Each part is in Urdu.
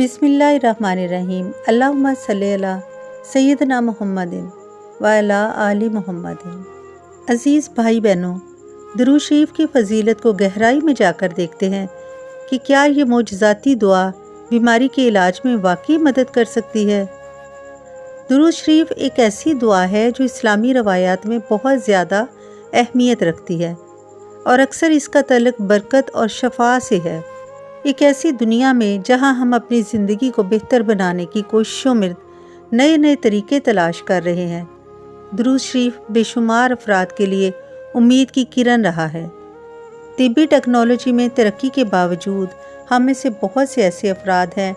بسم اللہ الرحمن الرحیم۔ اللہم صلی علی سیدنا محمد وعلی آل محمد۔ عزیز بھائی بہنوں، درود شریف کی فضیلت کو گہرائی میں جا کر دیکھتے ہیں کہ کیا یہ معجزاتی دعا بیماری کے علاج میں واقعی مدد کر سکتی ہے۔ درود شریف ایک ایسی دعا ہے جو اسلامی روایات میں بہت زیادہ اہمیت رکھتی ہے اور اکثر اس کا تعلق برکت اور شفا سے ہے۔ ایک ایسی دنیا میں جہاں ہم اپنی زندگی کو بہتر بنانے کی کوششوں میں نئے نئے طریقے تلاش کر رہے ہیں، درود شریف بے شمار افراد کے لیے امید کی کرن رہا ہے۔ طبی ٹیکنالوجی میں ترقی کے باوجود ہم میں سے بہت سے ایسے افراد ہیں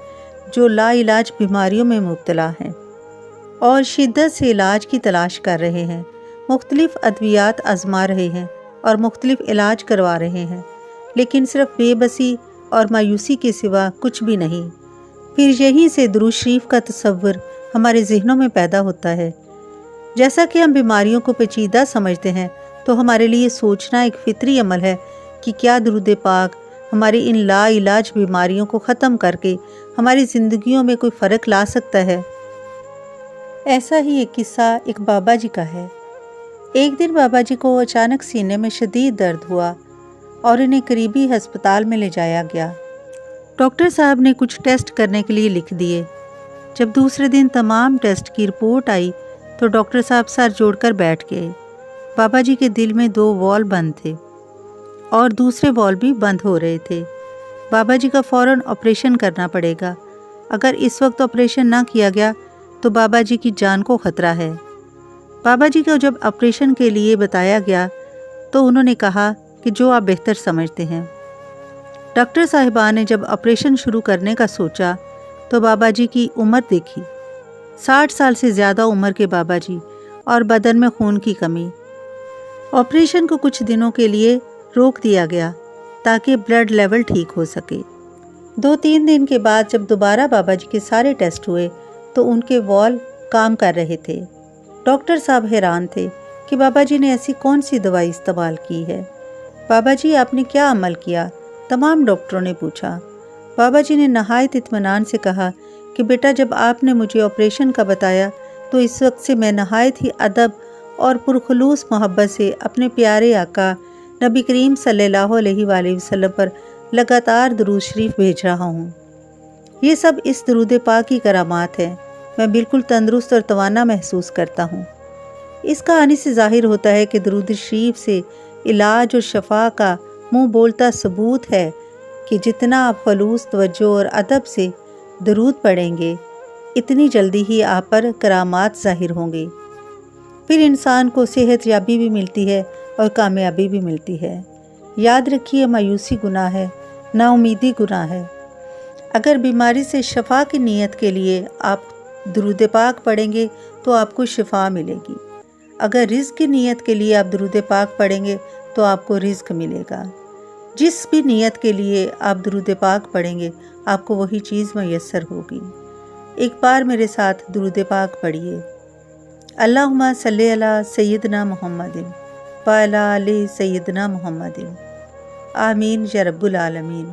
جو لا علاج بیماریوں میں مبتلا ہیں اور شدت سے علاج کی تلاش کر رہے ہیں، مختلف ادویات آزما رہے ہیں اور مختلف علاج کروا رہے ہیں، لیکن صرف بے بسی اور مایوسی کے سوا کچھ بھی نہیں۔ پھر یہیں سے درود شریف کا تصور ہمارے ذہنوں میں پیدا ہوتا ہے۔ جیسا کہ ہم بیماریوں کو پیچیدہ سمجھتے ہیں تو ہمارے لیے سوچنا ایک فطری عمل ہے کہ کیا درود پاک ہماری ان لا علاج بیماریوں کو ختم کر کے ہماری زندگیوں میں کوئی فرق لا سکتا ہے۔ ایسا ہی ایک قصہ ایک بابا جی کا ہے۔ ایک دن بابا جی کو اچانک سینے میں شدید درد ہوا اور انہیں قریبی ہسپتال میں لے جایا گیا۔ ڈاکٹر صاحب نے کچھ ٹیسٹ کرنے کے لیے لکھ دیے۔ جب دوسرے دن تمام ٹیسٹ کی رپورٹ آئی تو ڈاکٹر صاحب سر جوڑ کر بیٹھ گئے۔ بابا جی کے دل میں 2 والو بند تھے اور دوسرے والو بھی بند ہو رہے تھے۔ بابا جی کا فوراً آپریشن کرنا پڑے گا۔ اگر اس وقت آپریشن نہ کیا گیا تو بابا جی کی جان کو خطرہ ہے۔ بابا جی کو جب آپریشن کے لیے بتایا گیا تو انہوں نے کہا کہ جو آپ بہتر سمجھتے ہیں۔ ڈاکٹر صاحبہ نے جب آپریشن شروع کرنے کا سوچا تو بابا جی کی عمر دیکھی، 60 سال سے زیادہ عمر کے بابا جی اور بدن میں خون کی کمی۔ آپریشن کو کچھ دنوں کے لیے روک دیا گیا تاکہ بلڈ لیول ٹھیک ہو سکے۔ 2-3 دن کے بعد جب دوبارہ بابا جی کے سارے ٹیسٹ ہوئے تو ان کے والو کام کر رہے تھے۔ ڈاکٹر صاحب حیران تھے کہ بابا جی نے ایسی کون سی دوائی استعمال کی ہے۔ بابا جی آپ نے کیا عمل کیا؟ تمام ڈاکٹروں نے پوچھا۔ بابا جی نے نہایت اطمینان سے کہا کہ بیٹا جب آپ نے مجھے آپریشن کا بتایا تو اس وقت سے میں نہایت ہی ادب اور پرخلوص محبت سے اپنے پیارے آقا نبی کریم صلی اللہ علیہ وآلہ وسلم پر لگاتار درود شریف بھیج رہا ہوں۔ یہ سب اس درود پاک کی کرامات ہیں۔ میں بالکل تندرست اور توانا محسوس کرتا ہوں۔ اس کہانی سے ظاہر ہوتا ہے کہ درود شریف سے علاج اور شفا کا منہ بولتا ثبوت ہے کہ جتنا آپ خلوص توجہ اور ادب سے درود پڑھیں گے اتنی جلدی ہی آپ پر کرامات ظاہر ہوں گے۔ پھر انسان کو صحت یابی بھی ملتی ہے اور کامیابی بھی ملتی ہے۔ یاد رکھیے مایوسی گناہ ہے، نا امیدی گناہ ہے۔ اگر بیماری سے شفا کی نیت کے لیے آپ درود پاک پڑھیں گے تو آپ کو شفا ملے گی۔ اگر رزق کی نیت کے لیے آپ درود پاک پڑھیں گے تو آپ کو رزق ملے گا۔ جس بھی نیت کے لیے آپ درود پاک پڑھیں گے آپ کو وہی چیز میسر ہوگی۔ ایک بار میرے ساتھ درود پاک پڑھیے۔ اللہم صلی علی سیدنا محمد وعلی آل سیدنا محمد۔ آمین یا رب العالمین۔